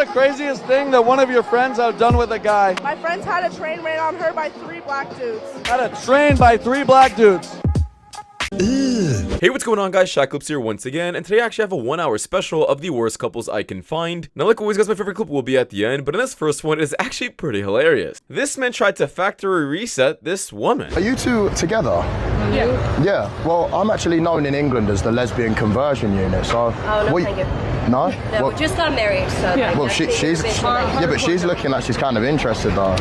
the craziest thing that one of your friends have done with a guy? My friends had a train ran on her by 3 black dudes. Had a train by 3 black dudes. Hey, what's going on, guys? Shak-Clips here once again, and today I actually have a 1-hour special of the worst couples I can find. Now, like always, guys, my favorite clip will be at the end, but in this first one, it is actually pretty hilarious. This man tried to factory reset this woman. Are you two together? Yeah. Yeah. Well, I'm actually known in England as the lesbian conversion unit, so... Oh, no, thank you. No? No, well, we just got married, so... Yeah. well, but she's looking like she's kind of interested, though.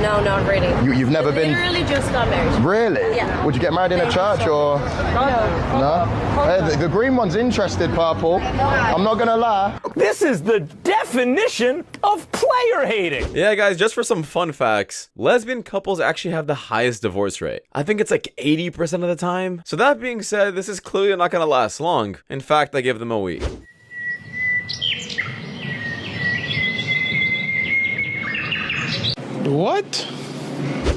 No, not really. You've never been... Literally just got married. Really? Yeah. Would you get married in a church, or...? No? Hey, the green one's interested, Purple. I'm not gonna lie. This is the definition of player hating. Yeah, guys, just for some fun facts, lesbian couples actually have the highest divorce rate. I think it's like 80% of the time. So that being said, this is clearly not gonna last long. In fact, I give them a week. What?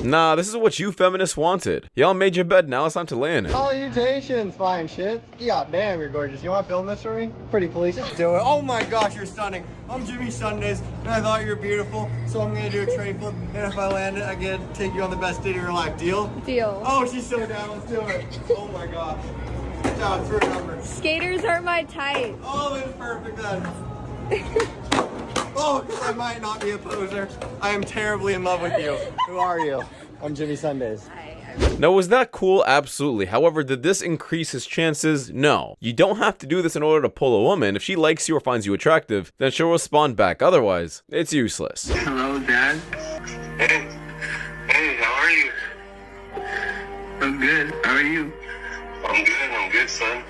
Nah, this is what you feminists wanted. Y'all made your bed, now it's time to lay in it. Salutations, fine shit. Yeah, damn, you're gorgeous. You want to film this for me? Pretty please. Do it. Oh my gosh, you're stunning. I'm Jimmy Sundays, and I thought you were beautiful, so I'm gonna do a train flip, and if I land it, I get to take you on the best date of your life. Deal? Deal. Oh, she's so down. Let's do it. Oh my gosh. Good job. It's her number. Skaters are my type. Oh, it's perfect then. Oh, because I might not be a poser. I am terribly in love with you. Who are you? I'm Jimmy Sundays. Now, was that cool? Absolutely. However, did this increase his chances? No. You don't have to do this in order to pull a woman. If she likes you or finds you attractive, then she'll respond back. Otherwise, it's useless. Hello, Dad. Hey. Hey, how are you? I'm good. How are you? I'm good, son.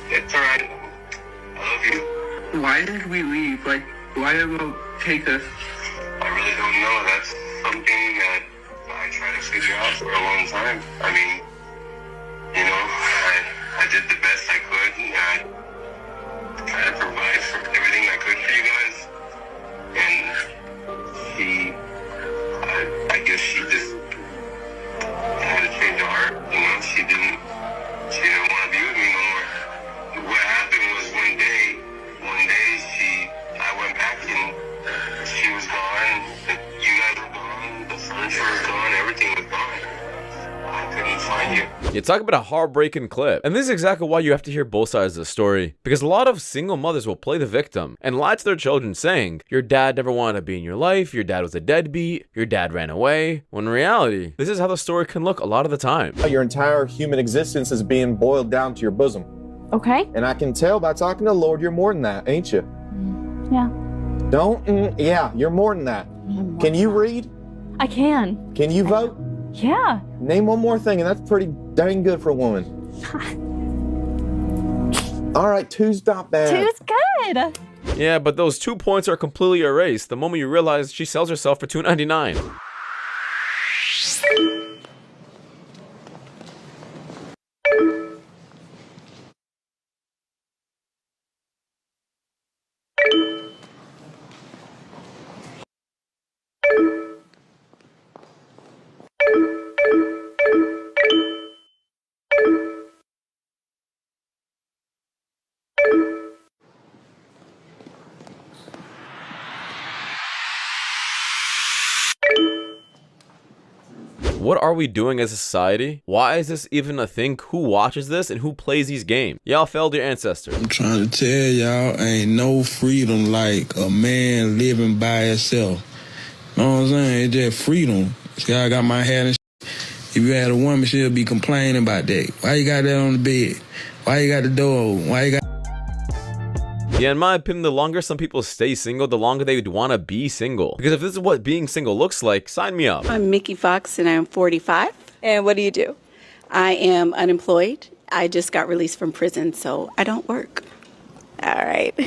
It's alright. I love you. Why did we leave? Like, why did it take us? I really don't know. That's something that I try to figure out for a long time. I mean, you know, I did the best I could. I tried to provide for everything I could for you guys. And I guess she just had a change of heart. You know, she didn't want to be with me no more. What happened was one day I went back and she was gone, you guys were gone, the furniture was gone, everything was gone. I couldn't find you. You talk about a heartbreaking clip. And this is exactly why you have to hear both sides of the story. Because a lot of single mothers will play the victim and lie to their children saying, your dad never wanted to be in your life, your dad was a deadbeat, your dad ran away. When in reality, this is how the story can look a lot of the time. Your entire human existence is being boiled down to your bosom. Okay. And I can tell by talking to the Lord, you're more than that, ain't you? Yeah. Yeah, you're more than that. Can you read? I can. Can you vote? Yeah. Name one more thing, and that's pretty dang good for a woman. All right, two's not bad. Two's good. Yeah, but those 2 points are completely erased the moment you realize she sells herself for $2.99. What are we doing as a society? Why is this even a thing? Who watches this and who plays these games? Y'all failed your ancestors. I'm trying to tell y'all, ain't no freedom like a man living by himself. Know what I'm saying? It's just freedom. See, I got my hat and shit. If you had a woman, she'll be complaining about that. Why you got that on the bed? Why you got the door open? Why you got... Yeah, in my opinion, the longer some people stay single, the longer they would want to be single. Because if this is what being single looks like, sign me up. I'm Mickey Fox and I'm 45. And what do you do? I am unemployed. I just got released from prison, so I don't work. All right.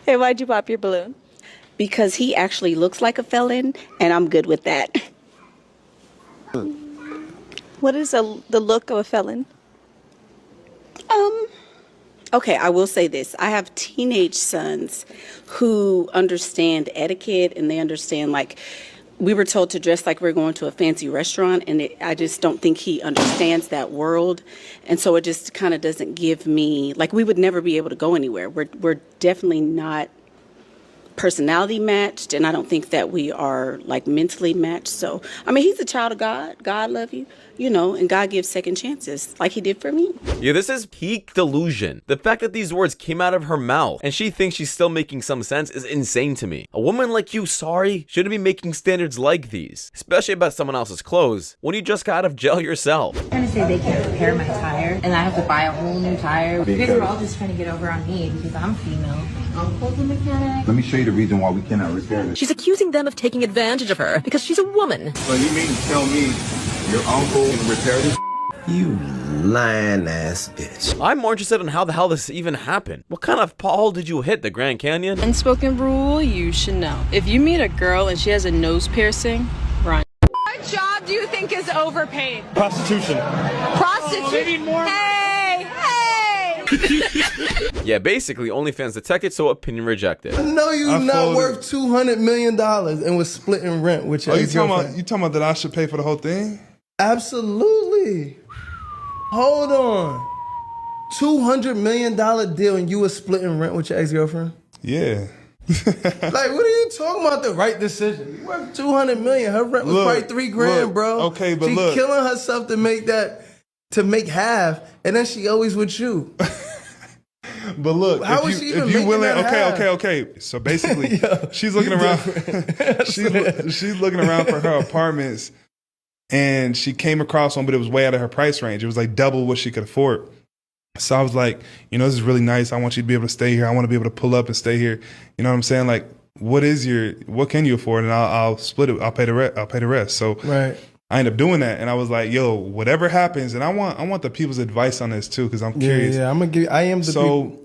And why'd you pop your balloon? Because he actually looks like a felon, and I'm good with that. What is the look of a felon? Okay, I will say this. I have teenage sons who understand etiquette, and they understand, like, we were told to dress like we're going to a fancy restaurant, and I just don't think he understands that world. And so it just kind of doesn't give me, like, we would never be able to go anywhere. We're definitely not personality matched, and I don't think that we are like mentally matched. So, I mean, he's a child of God. God love you, you know, and God gives second chances like he did for me. Yeah, this is peak delusion. The fact that these words came out of her mouth and she thinks she's still making some sense is insane to me. A woman like you, sorry, shouldn't be making standards like these, especially about someone else's clothes when you just got out of jail yourself. Trying to say they can't repair my tire and I have to buy a whole new tire. You guys are all just trying to get over on me because I'm female. Uncle's a mechanic. Let me show you the reason why we cannot repair this. She's accusing them of taking advantage of her because she's a woman. So you mean to tell me your uncle can repair this? You lying ass bitch. I'm more interested in how the hell this even happened. What kind of pothole did you hit, the Grand Canyon? Unspoken rule you should know. If you meet a girl and she has a nose piercing, run. What job do you think is overpaid? Prostitution. Prostitution? Maybe more. Hey! Yeah, basically, OnlyFans detected, so opinion rejected. No, you're not worth $200 million and was splitting rent with your you talking about that I should pay for the whole thing? Absolutely. Hold on. $200 million deal and you were splitting rent with your ex-girlfriend? Yeah. Like, what are you talking about? The right decision. You worth $200 million. Her rent was probably $3,000, bro. Okay, but She's look. killing herself to make half, and then she always with you. But look, how if is she even you making willing, that half? okay. So basically, she's looking around. she's looking around for her apartments, and she came across one, but it was way out of her price range. It was like double what she could afford. So I was like, you know, this is really nice. I want you to be able to stay here. I want to be able to pull up and stay here. You know what I'm saying? Like, what can you afford? And I'll split it. I'll pay the rest. So right. I ended up doing that, and I was like, "Yo, whatever happens," and I want the people's advice on this too, because I'm curious. Yeah, I'm gonna give. I am the. So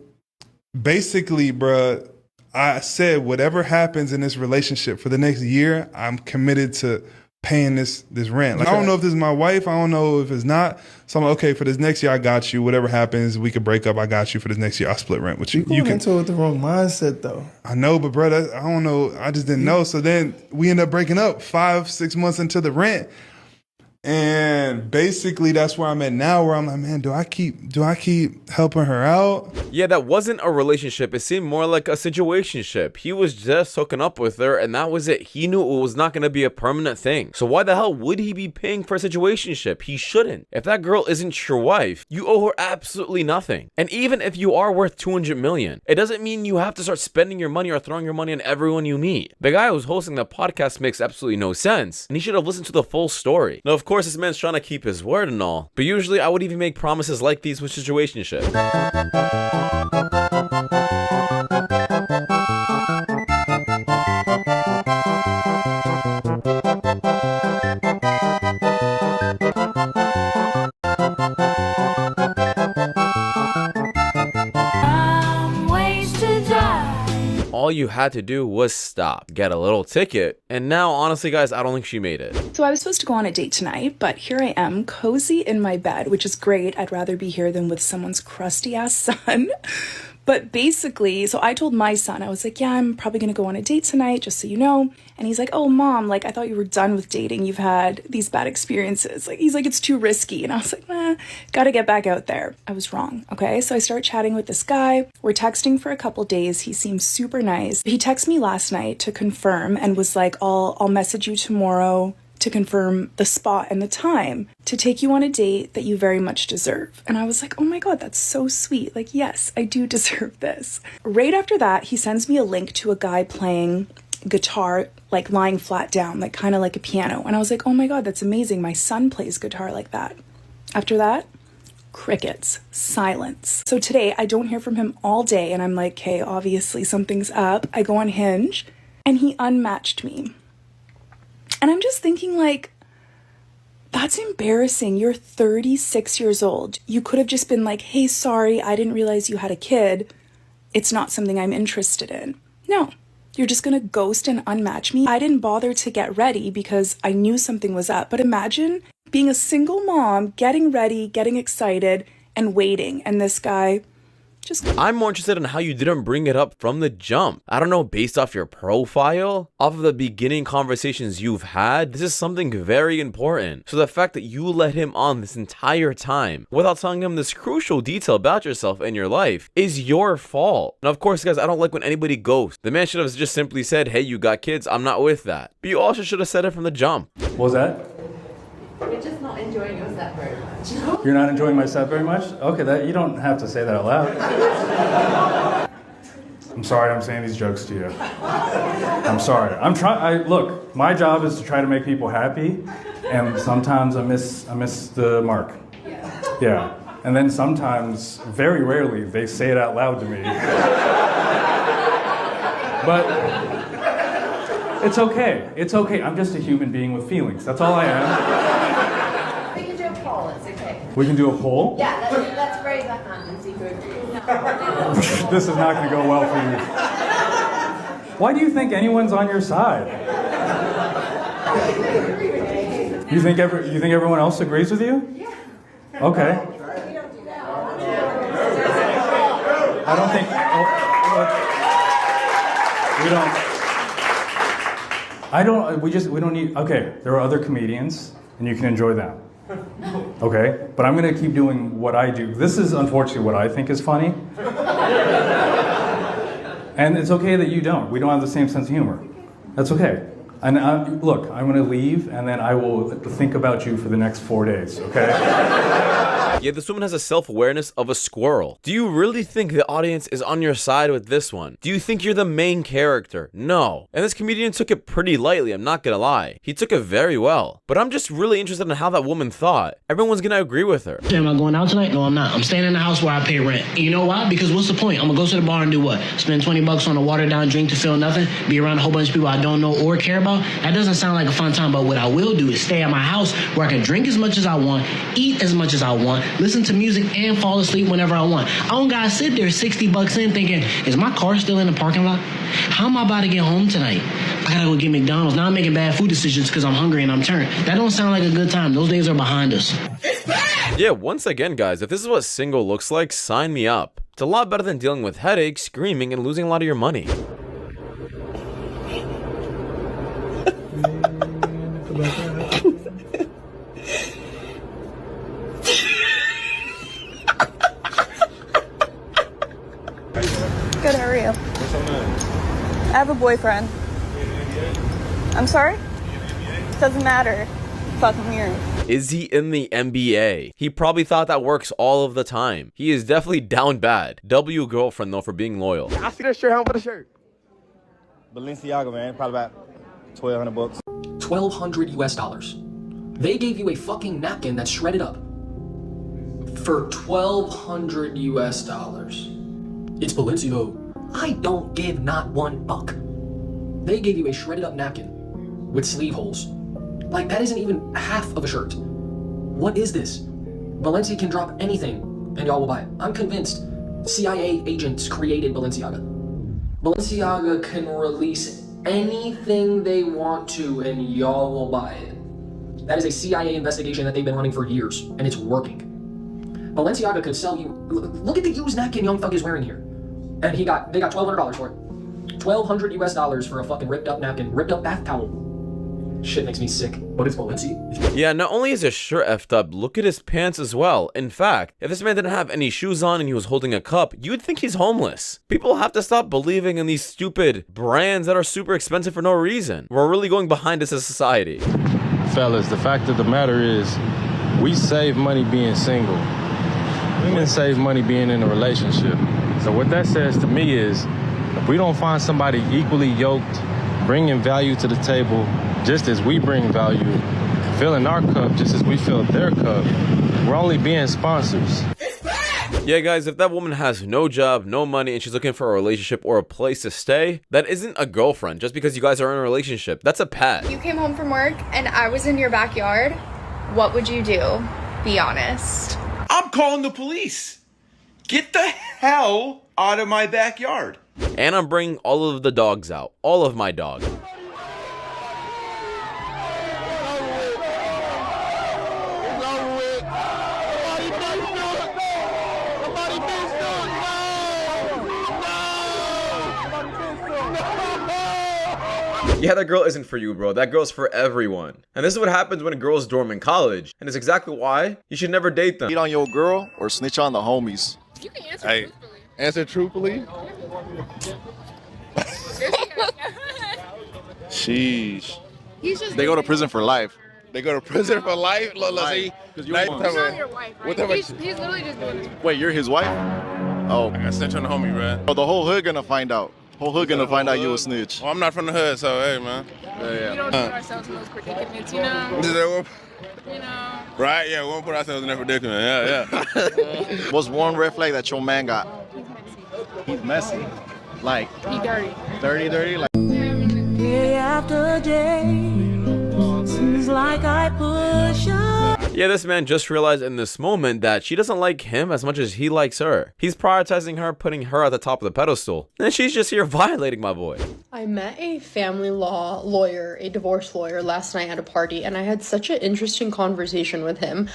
basically, bruh, I said whatever happens in this relationship for the next year, I'm committed to paying this rent. Like, I don't know if this is my wife. I don't know if it's not. So I'm like, okay, for this next year, I got you. Whatever happens, we could break up. I got you for this next year. I'll split rent with you. You into it with the wrong mindset, though. I know, but bro, I don't know. I just didn't know. So then we end up breaking up 5-6 months into the rent. And basically that's where I'm at now, where I'm like, man, do I keep helping her out? Yeah, that wasn't a relationship. It seemed more like a situationship. He was just hooking up with her, and that was it. He knew it was not going to be a permanent thing. So why the hell would he be paying for a situationship? He shouldn't. If that girl isn't your wife, you owe her absolutely nothing. And even if you are worth $200 million, it doesn't mean you have to start spending your money or throwing your money on everyone you meet. The guy who's hosting the podcast makes absolutely no sense, and he should have listened to the full story. Now, of course, this man's trying to keep his word and all, but usually I would even make promises like these with situationships. All you had to do was stop, get a little ticket, and now, honestly, guys, I don't think she made it. So I was supposed to go on a date tonight, but here I am, cozy in my bed, which is great. I'd rather be here than with someone's crusty-ass son. But basically, so I told my son, I was like, yeah, I'm probably going to go on a date tonight, just so you know. And he's like, oh, Mom, like, I thought you were done with dating. You've had these bad experiences. Like, he's like, it's too risky. And I was like, gotta get back out there. I was wrong, okay? So I start chatting with this guy. We're texting for a couple days. He seems super nice. He texted me last night to confirm and was like, I'll message you tomorrow to confirm the spot and the time to take you on a date that you very much deserve. And I was like, oh my God, that's so sweet. Like, yes, I do deserve this. Right after that, he sends me a link to a guy playing guitar, like lying flat down, like kind of like a piano. And I was like, oh my God, that's amazing. My son plays guitar like that. After that, crickets, silence. So today I don't hear from him all day and I'm like, okay, obviously something's up. I go on Hinge and he unmatched me. And I'm just thinking, like, that's embarrassing. You're 36 years old. You could have just been like, hey, sorry, I didn't realize you had a kid. It's not something I'm interested in. No, you're just going to ghost and unmatch me. I didn't bother to get ready because I knew something was up. But imagine being a single mom, getting ready, getting excited, and waiting. And this guy I'm more interested in how you didn't bring it up from the jump. I don't know, based off your profile, off of the beginning conversations you've had, this is something very important. So the fact that you let him on this entire time without telling him this crucial detail about yourself and your life is your fault. And of course, guys, I don't like when anybody ghosts. The man should have just simply said, hey, you got kids, I'm not with that. But you also should have said it from the jump. What was that? You're just not enjoying your set very much. You're not enjoying my set very much? Okay, that you don't have to say that out loud. I'm sorry I'm saying these jokes to you. I'm sorry. Look, my job is to try to make people happy, and sometimes I miss the mark. Yeah. And then sometimes, very rarely, they say it out loud to me. But it's okay. It's okay. I'm just a human being with feelings. That's all I am. We can do a poll, it's okay. We can do a poll? Yeah, let's raise our hand and see who agrees. This is not going to go well for you. Why do you think anyone's on your side? You think everyone else agrees with you? Yeah. Okay. I don't think. We don't need. Okay, there are other comedians, and you can enjoy them. Okay, but I'm gonna keep doing what I do. This is unfortunately what I think is funny. And it's okay that you don't. We don't have the same sense of humor. That's okay. And look, I'm gonna leave, and then I will think about you for the next 4 days, okay? Yeah, this woman has a self-awareness of a squirrel. Do you really think the audience is on your side with this one? Do you think you're the main character? No. And this comedian took it pretty lightly, I'm not gonna lie. He took it very well. But I'm just really interested in how that woman thought. Everyone's gonna agree with her. Am I going out tonight? No, I'm not. I'm staying in the house where I pay rent. And you know why? Because what's the point? I'm gonna go to the bar and do what? Spend 20 bucks on a watered down drink to feel nothing? Be around a whole bunch of people I don't know or care about? That doesn't sound like a fun time, but what I will do is stay at my house where I can drink as much as I want, eat as much as I want, listen to music, and fall asleep whenever I want. I don't gotta sit there 60 bucks in thinking, is my car still in the parking lot? How am I about to get home tonight? I gotta go get McDonald's. Now I'm making bad food decisions because I'm hungry and I'm turned. That don't sound like a good time. Those days are behind us. Yeah, once again, guys, if this is what single looks like, sign me up. It's a lot better than dealing with headaches, screaming, and losing a lot of your money. Good, how are you? I have a boyfriend. I'm sorry? Doesn't matter. Fucking weird. Is he in the NBA? He probably thought that works all of the time. He is definitely down bad. W girlfriend though for being loyal. I see that shirt. How much for the shirt? Balenciaga, man. Probably about 1,200 bucks. $1,200 US. They gave you a fucking napkin that's shredded up for $1,200 US. It's Balenciaga. I don't give not $1. They gave you a shredded up napkin with sleeve holes. Like, that isn't even half of a shirt. What is this? Balenciaga can drop anything and y'all will buy it. I'm convinced CIA agents created Balenciaga. Balenciaga can release anything they want to and y'all will buy it. That is a CIA investigation that they've been running for years, and it's working. Balenciaga could sell you. Look at the used napkin Young Thug is wearing here, and they got $1,200 for it. $1,200 US for a fucking ripped up napkin, ripped up bath towel. Shit makes me sick, but it's Balenciaga. Yeah, not only is his shirt effed up, look at his pants as well. In fact, if this man didn't have any shoes on and he was holding a cup, you would think he's homeless. People have to stop believing in these stupid brands that are super expensive for no reason. We're really going behind this as a society. Fellas, the fact of the matter is, we save money being single. Women save money being in a relationship. So what that says to me is, if we don't find somebody equally yoked, bringing value to the table, just as we bring value, filling our cup just as we fill their cup, we're only being sponsors. Yeah, guys, if that woman has no job, no money, and she's looking for a relationship or a place to stay, that isn't a girlfriend just because you guys are in a relationship. That's a pet. You came home from work and I was in your backyard. What would you do? Be honest. I'm calling the police. Get the hell out of my backyard. And I'm bringing all of the dogs out. All of my dogs. Yeah, that girl isn't for you, bro. That girl's for everyone. And this is what happens when girls dorm in college. And it's exactly why you should never date them. Cheat on your girl or snitch on the homies? You can answer Hey, answer truthfully. Sheesh. They go to prison for life. They go to prison for life? Look, see? He's not your wife, right? He's literally just doing this. Wait, you're his wife? Oh. I got snitch on the homie, bro. Oh, the whole hood gonna find out. Whole hood gonna find out you a snitch. Well, I'm not from the hood, so hey, man. We don't put ourselves in those predicaments, you know? Right? Yeah, we won't put ourselves in that predicament. Yeah. What's one red flag that your man got? He's messy. Like, He dirty. dirty, like. Day after day, seems like I push up. Yeah, this man just realized in this moment that she doesn't like him as much as he likes her. He's prioritizing her, putting her at the top of the pedestal. And she's just here violating my boy. I met a family law lawyer, a divorce lawyer, last night at a party, and I had such an interesting conversation with him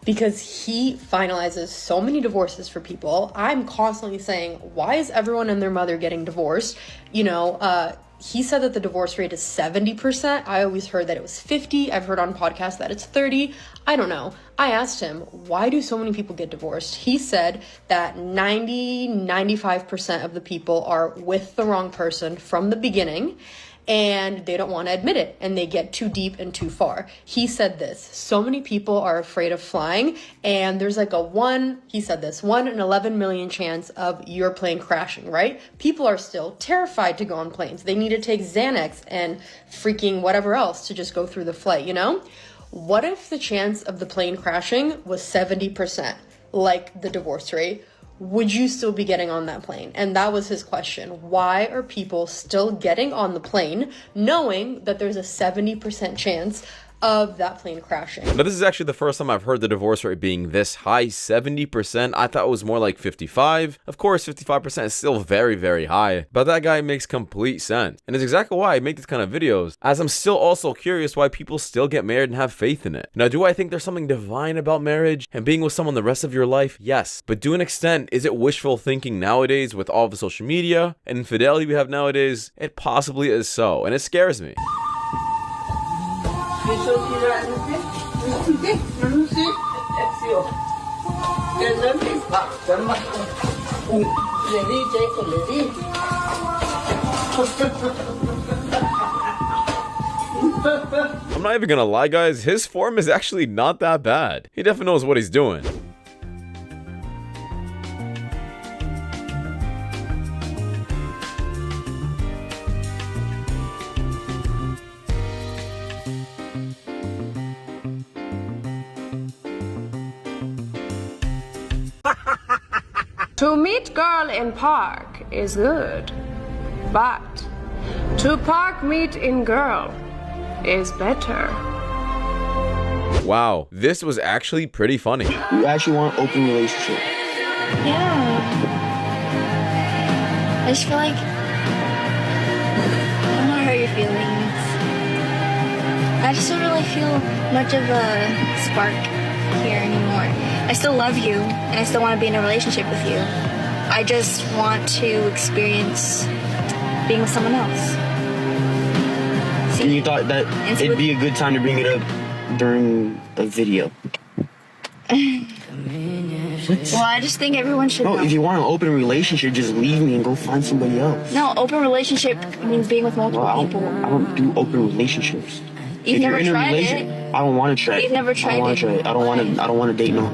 because he finalizes so many divorces for people. I'm constantly saying, why is everyone and their mother getting divorced? You know, he said that the divorce rate is 70%. I always heard that it was 50. I've heard on podcasts that it's 30. I don't know. I asked him, why do so many people get divorced? He said that 95% of the people are with the wrong person from the beginning and they don't want to admit it and they get too deep and too far. He said this, so many people are afraid of flying and there's like a 1 in 11 million chance of your plane crashing, right? People are still terrified to go on planes. They need to take Xanax and freaking whatever else to just go through the flight, you know? What if the chance of the plane crashing was 70%, like the divorce rate? Would you still be getting on that plane? And that was his question. Why are people still getting on the plane knowing that there's a 70% chance of that plane crashing? Now, this is actually the first time I've heard the divorce rate being this high, 70%. I thought it was more like 55. Of course, 55% is still very, very high, but that guy makes complete sense. And it's exactly why I make these kind of videos, as I'm still also curious why people still get married and have faith in it. Now, do I think there's something divine about marriage and being with someone the rest of your life? Yes. But to an extent, is it wishful thinking nowadays with all the social media and infidelity we have nowadays? It possibly is so, and it scares me. I'm not even gonna lie, guys, his form is actually not that bad. He definitely knows what he's doing. To meet girl in park is good, but to park meet in girl is better. Wow, this was actually pretty funny. You actually want an open relationship? Yeah. I just feel like I don't want to hurt your feelings. I just don't really feel much of a spark here anymore. I still love you, and I still want to be in a relationship with you. I just want to experience being with someone else. And you thought that it'd be a good time to bring it up during a video? Well, I just think everyone should know. No, if you want an open relationship, just leave me and go find somebody else. No, open relationship means being with multiple people. I don't do open relationships. You've never tried it. I don't want to try it. You've never tried it. I don't want to date no.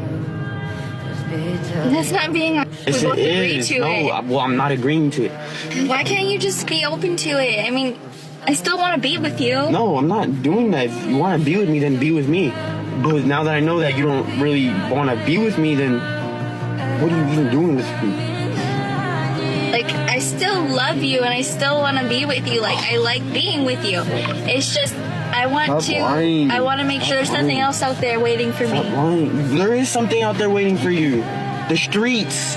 That's not being. We both agree to it. Well, I'm not agreeing to it. Why can't you just be open to it? I mean, I still want to be with you. No, I'm not doing that. If you want to be with me, then be with me. But now that I know that you don't really want to be with me, then what are you even doing with me? Like, I still love you and I still want to be with you. Like, I like being with you. It's just, I want to make sure there's nothing else out there waiting for me. There is something out there waiting for you. The streets.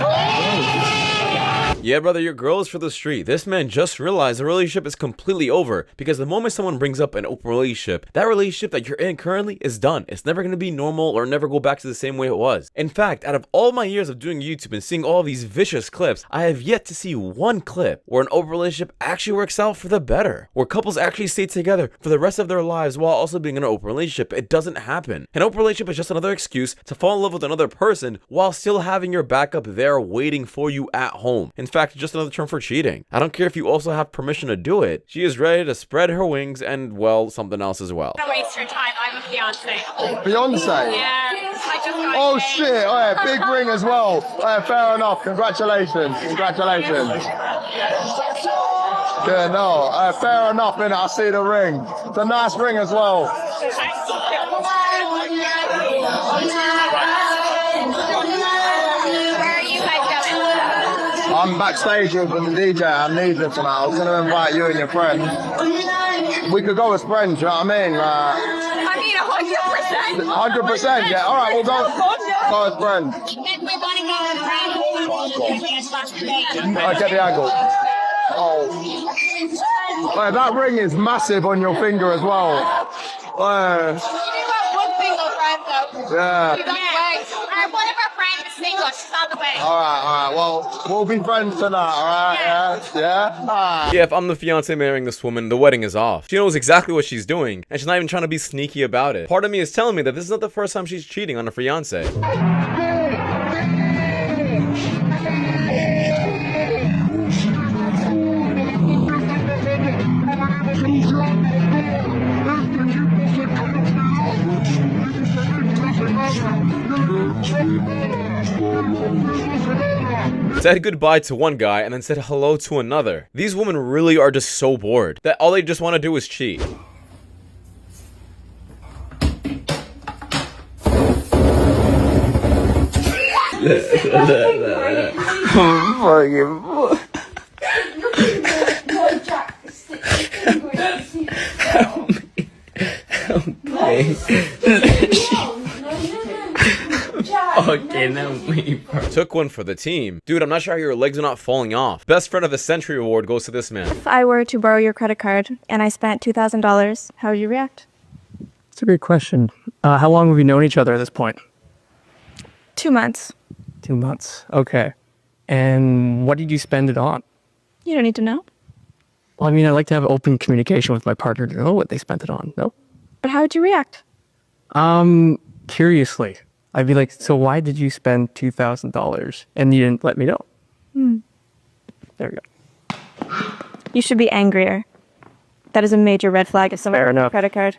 Yeah, brother, your girl is for the street. This man just realized the relationship is completely over because the moment someone brings up an open relationship, that relationship that you're in currently is done. It's never going to be normal or never go back to the same way it was. In fact, out of all my years of doing YouTube and seeing all these vicious clips, I have yet to see one clip where an open relationship actually works out for the better, where couples actually stay together for the rest of their lives while also being in an open relationship. It doesn't happen. An open relationship is just another excuse to fall in love with another person while still having your backup there waiting for you at home. In fact, just another term for cheating. I don't care if you also have permission to do it. She is ready to spread her wings and, well, something else as well. Don't waste your time. I'm a fiance. Fiance? Yeah. I just got Oh engaged. shit, oh yeah, big ring as well. Fair enough, congratulations, congratulations. Yeah, no, fair enough, innit? I see the ring. It's a nice ring as well. Where are you guys going? I'm backstage with the DJ, I'm Nija tonight. I was gonna invite you and your friend. We could go as friends, you know what I mean? I mean, 100%. 100%, yeah. Alright, we'll go as friends. Then we want to go I get the angle. Oh. Well, that ring is massive on your finger as well. Yeah. She's on the way. One of our friends is single. She's on the way. Alright. Well, we'll be friends tonight, alright? Yeah? Alright. Yeah, if I'm the fiance marrying this woman, the wedding is off. She knows exactly what she's doing, and she's not even trying to be sneaky about it. Part of me is telling me that this is not the first time she's cheating on a fiance. Said goodbye to one guy and then said hello to another. These women really are just so bored that all they just want to do is cheat. Took one for the team. Dude, I'm not sure how your legs are not falling off. Best friend of the century award goes to this man. If I were to borrow your credit card and I spent $2,000, how would you react? That's a great question. How long have you known each other at this point? 2 months. 2 months. Okay. And what did you spend it on? You don't need to know. Well, I mean, I like to have open communication with my partner to know what they spent it on. No? But how would you react? Curiously. I'd be like, so why did you spend $2,000 and you didn't let me know? There we go. You should be angrier. That is a major red flag if someone has a credit card.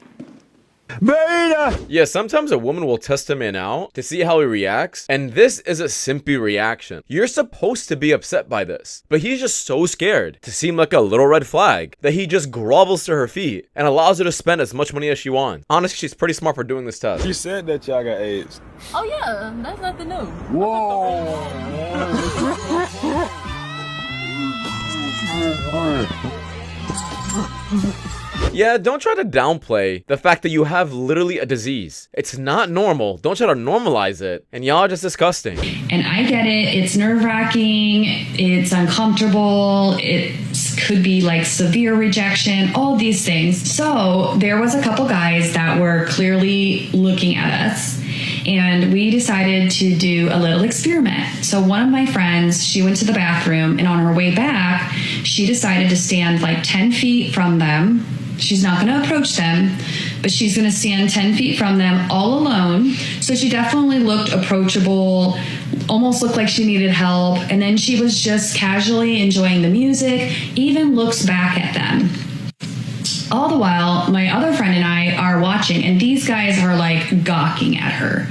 Beta! Yeah, sometimes a woman will test a man out to see how he reacts, and this is a simpy reaction. You're supposed to be upset by this, but he's just so scared to seem like a little red flag that he just grovels to her feet and allows her to spend as much money as she wants. Honestly, she's pretty smart for doing this test. She said that y'all got AIDS. Oh yeah, that's nothing new. Yeah, don't try to downplay the fact that you have literally a disease. It's not normal. Don't try to normalize it. And y'all are just disgusting. And I get it. It's nerve-wracking. It's uncomfortable. It could be like severe rejection, all these things. So there was a couple guys that were clearly looking at us. And we decided to do a little experiment. So one of my friends, she went to the bathroom, and on her way back, she decided to stand like 10 feet from them. She's not going to approach them, but she's going to stand 10 feet from them all alone. So she definitely looked approachable, almost looked like she needed help. And then she was just casually enjoying the music, even looks back at them. All the while, my other friend and I are watching, and these guys are like gawking at her,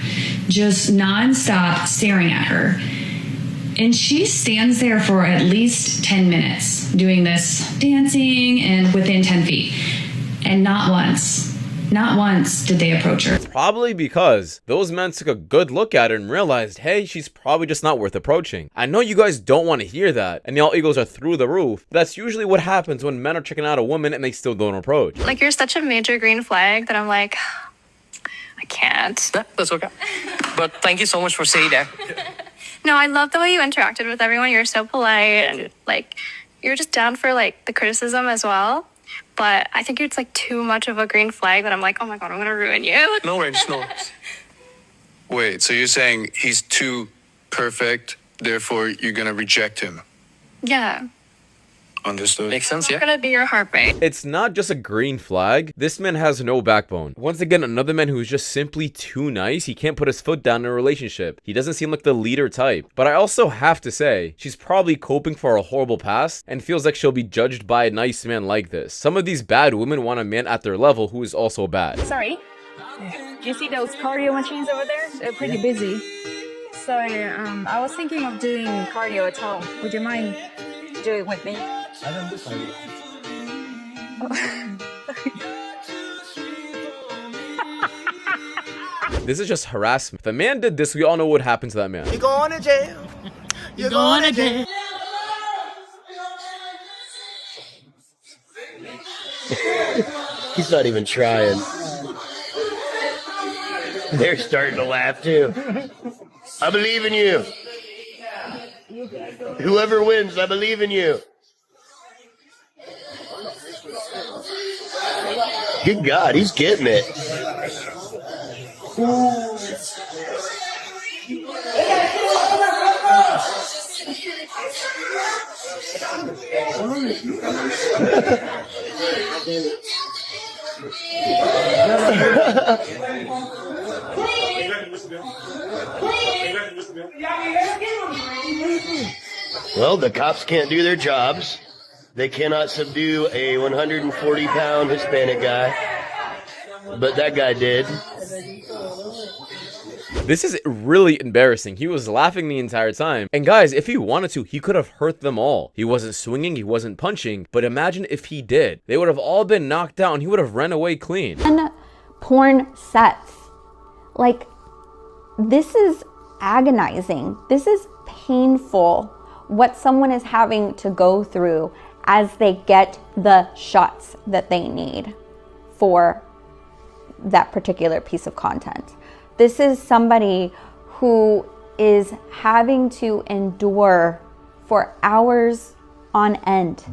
just nonstop staring at her. And she stands there for at least 10 minutes doing this dancing and within 10 feet. And not once did they approach her. Probably because those men took a good look at her and realized, hey, she's probably just not worth approaching. I know you guys don't want to hear that, and y'all egos are through the roof. That's usually what happens when men are checking out a woman and they still don't approach. Like, you're such a major green flag that I'm like, I can't. That's okay. But thank you so much for saying that. No, I love the way you interacted with everyone. You're so polite and like you're just down for like the criticism as well. But I think it's like too much of a green flag that I'm like, oh my god, I'm gonna ruin you. No worries, no worries. Wait, so you're saying he's too perfect, therefore you're gonna reject him? Yeah. Understood. Makes sense, I'm gonna be your heartmate. It's not just a green flag. This man has no backbone. Once again, another man who's just simply too nice. He can't put his foot down in a relationship. He doesn't seem like the leader type. But I also have to say, she's probably coping for a horrible past and feels like she'll be judged by a nice man like this. Some of these bad women want a man at their level who is also bad. Sorry. Do you see those cardio machines over there? They're pretty busy. So I was thinking of doing cardio at home. Would you mind doing it with me? I don't do cardio. This is just harassment. If a man did this, we all know what would happen to that man. You're going to jail. You're going to jail. He's not even trying. They're starting to laugh too. I believe in you. Whoever wins, I believe in you. Good God, he's getting it. Well, the cops can't do their jobs. They cannot subdue a 140-pound Hispanic guy. But that guy did. This is really embarrassing. He was laughing the entire time. And guys, if he wanted to, he could have hurt them all. He wasn't swinging, he wasn't punching. But imagine if he did. They would have all been knocked down. He would have ran away clean. And porn sets. Like, this is agonizing. This is painful. What someone is having to go through as they get the shots that they need for that particular piece of content. This is somebody who is having to endure for hours on end.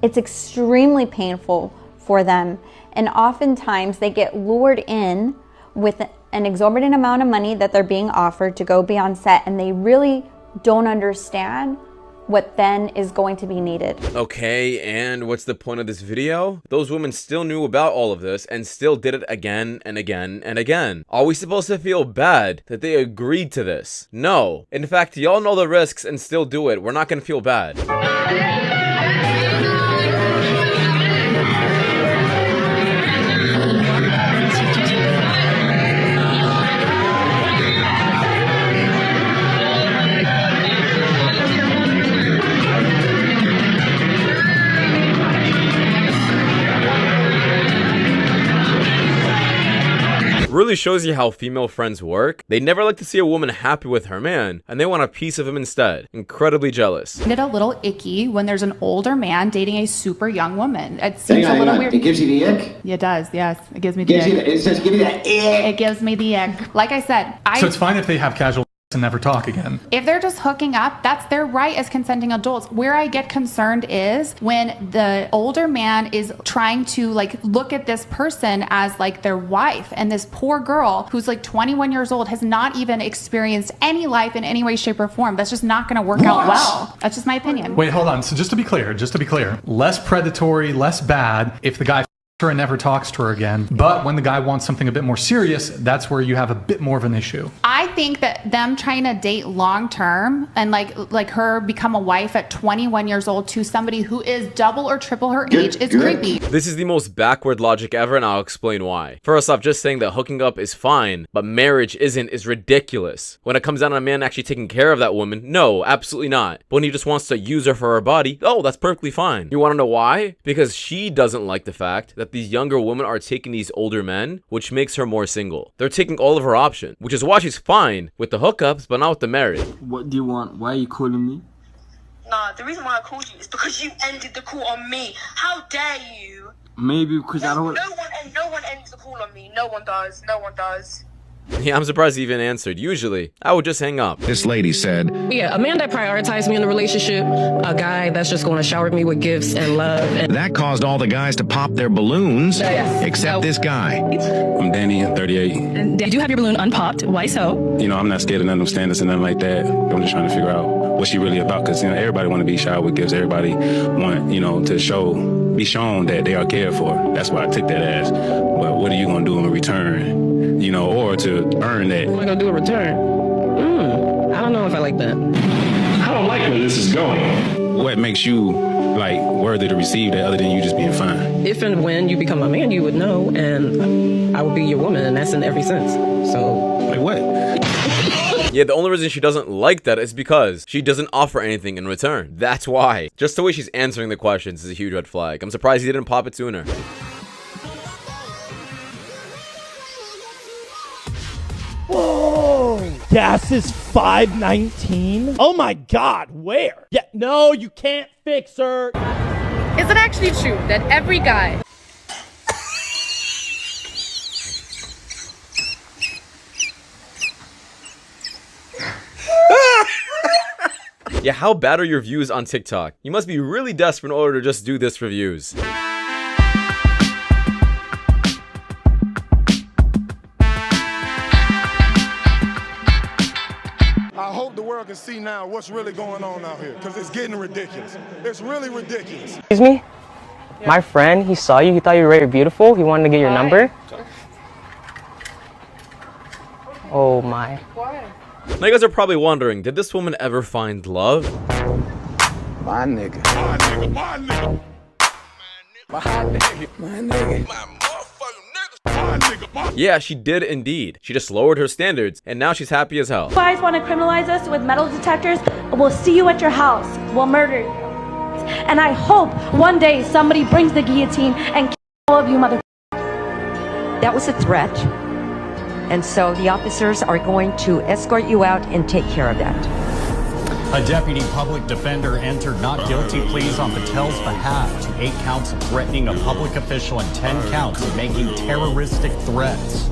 It's extremely painful for them, and oftentimes they get lured in with an exorbitant amount of money that they're being offered to go be on set, and they really don't understand what then is going to be needed. Okay, and what's the point of this video? Those women still knew about all of this and still did it again and again and again. Are we supposed to feel bad that they agreed to this? No. In fact, y'all know the risks and still do it. We're not gonna feel bad. Really shows you how female friends work. They never like to see a woman happy with her man, and they want a piece of him instead. Incredibly jealous. It's a little icky when there's an older man dating a super young woman. It seems a little weird. It gives you the ick? It does, yes. It gives me the ick. It says give me that ick. It gives me the ick. Like I said, So it's fine if they have casual and never talk again. if they're just hooking up, that's their right as consenting adults. Where I get concerned is when the older man is trying to like look at this person as like their wife, and this poor girl who's like 21 years old has not even experienced any life in any way, shape, or form. That's just not going to work out well. That's just my opinion. Wait, hold on. So just to be clear, less predatory, less bad if the guy her and never talks to her again. But when the guy wants something a bit more serious, that's where you have a bit more of an issue. I think that them trying to date long term and like her become a wife at 21 years old to somebody who is double or triple her age is creepy. This is the most backward logic ever, and I'll explain why. First off, just saying that hooking up is fine, but marriage isn't is ridiculous. When it comes down to a man actually taking care of that woman, no, absolutely not. But when he just wants to use her for her body, oh, that's perfectly fine. You want to know why? Because she doesn't like the fact that these younger women are taking these older men, which makes her more single. They're taking all of her options, which is why she's fine with the hookups, but not with the marriage. What do you want? Why are you calling me? Nah, the reason why I called you is because you ended the call on me. How dare you? Maybe because I don't... No one ends the call on me. No one does. No one does. Yeah, I'm surprised he even answered. Usually, I would just hang up. This lady said, Yeah, a man that prioritizes me in a relationship, a guy that's just going to shower me with gifts and love. that caused all the guys to pop their balloons, except this guy. I'm Danny, 38. And you do have your balloon unpopped. Why so? You know, I'm not scared of none of them standards and nothing like that. I'm just trying to figure out what she really about, because, you know, everybody want to be showered with gifts. Everybody want, you know, to be shown that they are cared for. That's why I took that as. But what are you going to do in return? You know, or to earn that. What am I going to do in return? I don't know if I like that. I don't like where this is going. What makes you, like, worthy to receive that other than you just being fine? If and when you become a man, you would know, and I would be your woman, and that's in every sense. So, like what? Yeah, the only reason she doesn't like that is because she doesn't offer anything in return. That's why. Just the way she's answering the questions is a huge red flag. I'm surprised he didn't pop it sooner. Whoa! Gas is $5.19? Oh my god, where? Yeah, no, you can't fix her. Is it actually true that every guy Yeah, how bad are your views on TikTok? You must be really desperate in order to just do this for views. I hope the world can see now what's really going on out here, because it's getting ridiculous. It's really ridiculous. Excuse me? Yeah. My friend, he saw you, he thought you were very beautiful, he wanted to get your number. Oh my. Now you guys are probably wondering, did this woman ever find love? My nigga. My nigga. My nigga. My nigga. My nigga. Yeah, she did indeed. She just lowered her standards, and now she's happy as hell. You guys want to criminalize us with metal detectors? We'll see you at your house. We'll murder you. And I hope one day somebody brings the guillotine and kills all of you mother. That was a threat. And so the officers are going to escort you out and take care of that. A deputy public defender entered not guilty pleas on Patel's behalf to 8 counts of threatening a public official and 10 counts of making terroristic threats.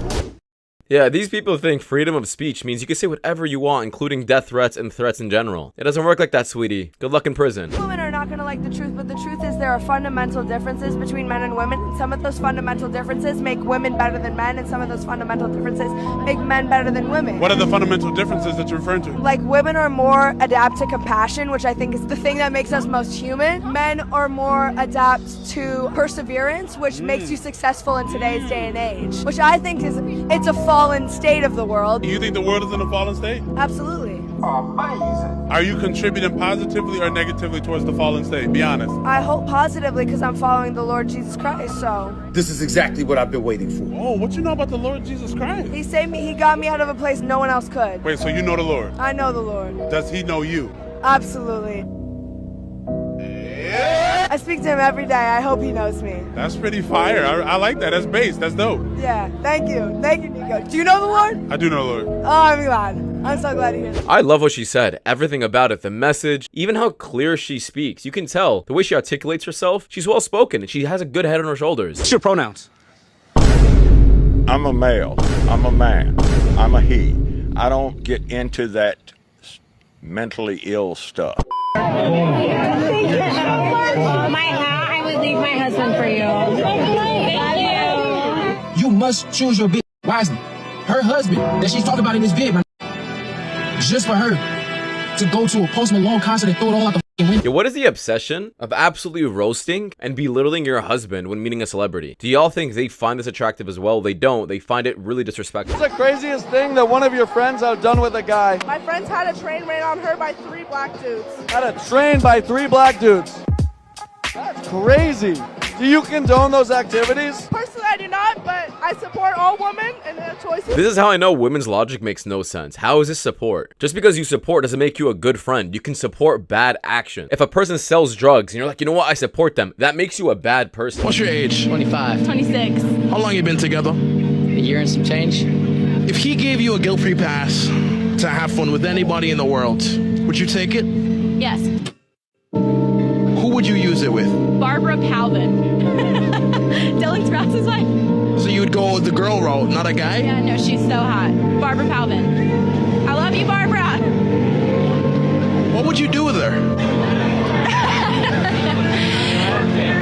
Yeah, these people think freedom of speech means you can say whatever you want, including death threats and threats in general. It doesn't work like that, sweetie. Good luck in prison. Women are not going to like the truth, but the truth is there are fundamental differences between men and women, and some of those fundamental differences make women better than men, and some of those fundamental differences make men better than women. What are the fundamental differences that you're referring to? Like, women are more adapt to compassion, which I think is the thing that makes us most human. Men are more adapt to perseverance, which makes you successful in today's day and age, which I think is, it's a fallen state of the world. You think the world is in a fallen state? Absolutely. Amazing. Are you contributing positively or negatively towards the fallen state? Be honest. I hope positively, because I'm following the Lord Jesus Christ, so. This is exactly what I've been waiting for. Oh, what you know about the Lord Jesus Christ? He saved me, he got me out of a place no one else could. Wait, so you know the Lord? I know the Lord. Does he know you? Absolutely. I speak to him every day. I hope he knows me. That's pretty fire. I like that. That's bass. That's dope. Yeah, thank you. Thank you, Nico. Do you know the Lord? I do know the Lord. Oh, I'm glad. I'm so glad to hear that. I love what she said. Everything about it. The message, even how clear she speaks. You can tell the way she articulates herself. She's well spoken and she has a good head on her shoulders. What's your pronouns? I'm a male. I'm a man. I'm a he. I don't get into that mentally ill stuff. I would leave my husband for you. Thank you. You must choose your bitch wisely. Her husband that she's talking about in this vid, just for her to go to a Post Malone concert and throw it all out the fucking window. Yeah, what is the obsession of absolutely roasting and belittling your husband when meeting a celebrity? Do y'all think they find this attractive as well? They don't. They find it really disrespectful. What's the craziest thing that one of your friends have done with a guy? My friends had a train ran on her by 3 black dudes. Had a train by 3 black dudes. That's crazy. Do you condone those activities? Personally, I do not, but I support all women and their choices. This is how I know women's logic makes no sense. How is this support? Just because you support doesn't make you a good friend. You can support bad action. If a person sells drugs and you're like, you know what, I support them, that makes you a bad person. What's your age? 25. 26. How long you been together? A year and some change. If he gave you a guilt-free pass to have fun with anybody in the world, would you take it? Yes. Who would you use it with? Barbara Palvin. Dylan Sprouse's wife. So you would go go the girl route, not a guy? Yeah, no, she's so hot. Barbara Palvin. I love you, Barbara. What would you do with her?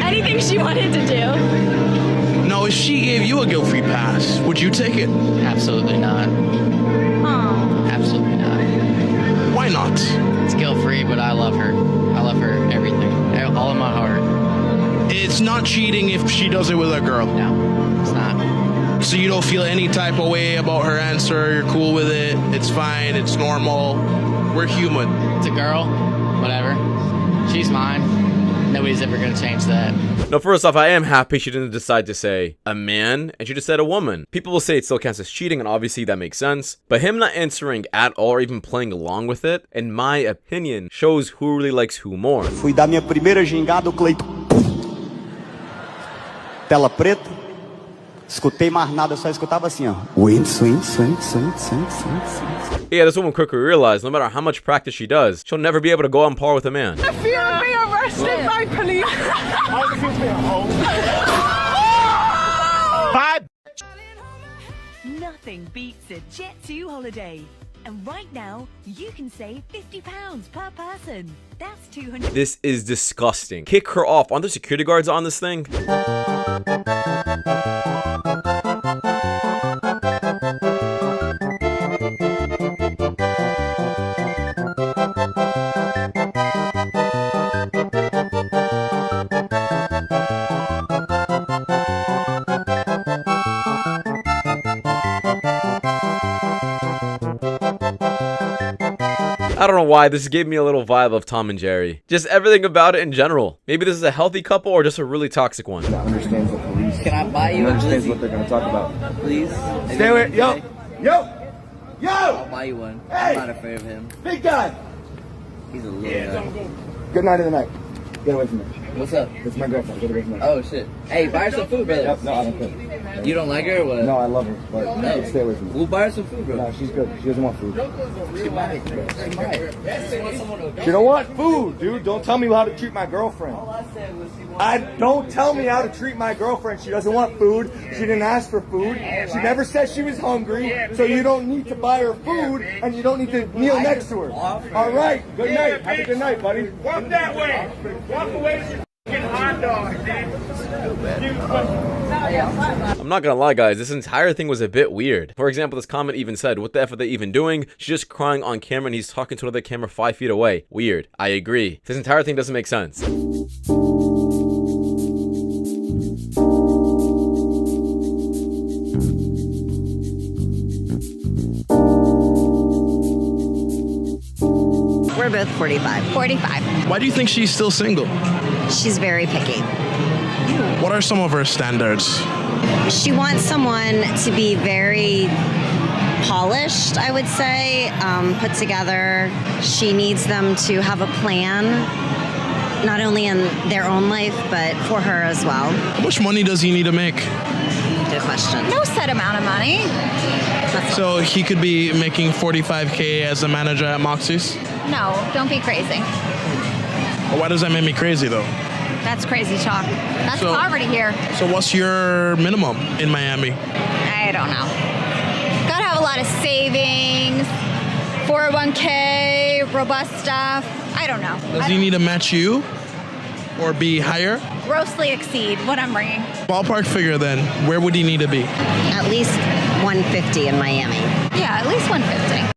Anything she wanted to do. No, if she gave you a guilt-free pass, would you take it? Absolutely not. Oh. Absolutely not. Why not? It's guilt-free, but I love her. I love her everything. All in my heart. It's not cheating if she does it with a girl. No, it's not. So you don't feel any type of way about her answer? You're cool with it? It's fine. It's normal. We're human. It's a girl. Whatever. She's mine. Nobody's ever going to change that. No, first off, I am happy she didn't decide to say a man and she just said a woman. People will say it still counts as cheating, and obviously that makes sense. But him not answering at all or even playing along with it, in my opinion, shows who really likes who more. Fui dar minha primeira gingada, o Cleiton. Tela preta. Escutei mais nada, eu só escutava assim, ó. Swing, swing, swing, swing, swing, swing, swing. Yeah, this woman quickly realized no matter how much practice she does, she'll never be able to go on par with a man. I fear of being arrested by police. Nothing beats a Jet2 holiday. And right now, you can save £50 per person. That's 200. This is disgusting. Kick her off. Aren't there security guards on this thing? I don't know why, this gave me a little vibe of Tom and Jerry. Just everything about it in general. Maybe this is a healthy couple or just a really toxic one. Understands the police. Can I buy you? Understands what they're gonna talk about. Please. Stay away. Yo. Yo. Yo. I'll buy you one. Hey. I'm not afraid of him. Big guy. He's a little guy. Good night of the night. Get away from me. What's up? It's my girlfriend. Get away from me. Oh shit. Hey, buy her some food, brother. Yep. No, I don't care. You don't like her or what? No, I love her, but No. stay away from me. We'll buy her some food, bro. No, she's good. She doesn't want food. She might. She might. She don't want food, dude. Don't tell me how to treat my girlfriend. Don't tell me how to treat my girlfriend. She doesn't want food. She didn't ask for food. She never said she was hungry. So you don't need to buy her food, and you don't need to kneel next to her. All right. Good night. Have a good night, buddy. Walk that way. Walk away from your hot dog, man. I'm not gonna lie, guys, this entire thing was a bit weird. For example, this comment even said, what the F are they even doing? She's just crying on camera and he's talking to another camera 5 feet away. Weird. I agree. This entire thing doesn't make sense. We're both 45. 45. Why do you think she's still single? She's very picky. What are some of her standards? She wants someone to be very polished, I would say, put together. She needs them to have a plan, not only in their own life, but for her as well. How much money does he need to make? Good question. No set amount of money. So he could be making $45K as a manager at Moxie's? No, don't be crazy. Why does that make me crazy though? That's crazy talk. That's So- poverty here. So what's your minimum in Miami? I don't know. Gotta have a lot of savings, 401k, robust stuff. I don't know. Does he need to match you or be higher? Grossly exceed what I'm bringing. Ballpark figure then, where would he need to be? At least 150 in Miami. Yeah, at least 150.